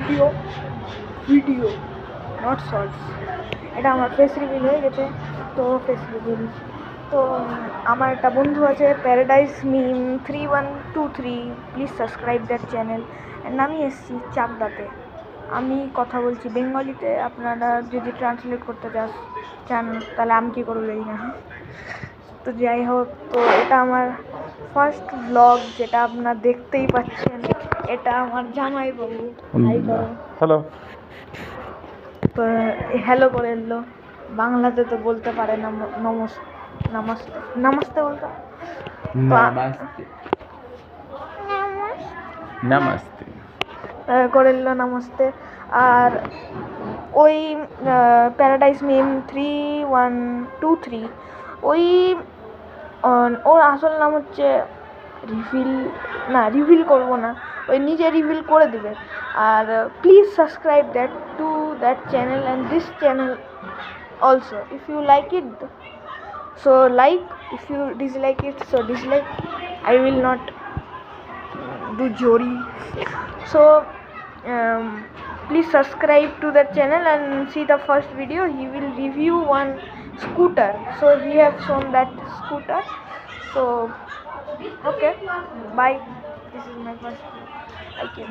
Video video not shorts. এটা আমার face reveal হয়ে গেছে। তো ফেস রিভিল তো আমার একটা বন্ধু আছে paradise Mim 3123, please subscribe that channel. And আমি এসেছি চাকদাতে। আমি কথা বলছি বেঙ্গলিতে, আপনারা যদি ট্রান্সলেট করতে চান তাহলে আমি কী করবো জানি না। তো যাই হোক, তো এটা আমার ফার্স্ট ব্লগ, যেটা আপনারা দেখতেই পাচ্ছেন। এটা আমার জামাইবাবু। হ্যালো। তো হ্যালো করে এলো, বাংলাতে তো বলতে পারে না নমস্তে নমস্তে বলতে নমস্তে করে এলো নমস্তে। আর ওই প্যারাডাইস মিম 3123, ওই ওর আসল নাম হচ্ছে রিভিল করবো না, ওই নিজে রিভিল করে দেবে। আর please subscribe that channel and this channel also if you like it, so like, if you dislike it, so dislike. I will not do jori. So please subscribe to that channel and see the first video. He will review one scooter, so he have shown that scooter. So okay, bye. This is my first video. I can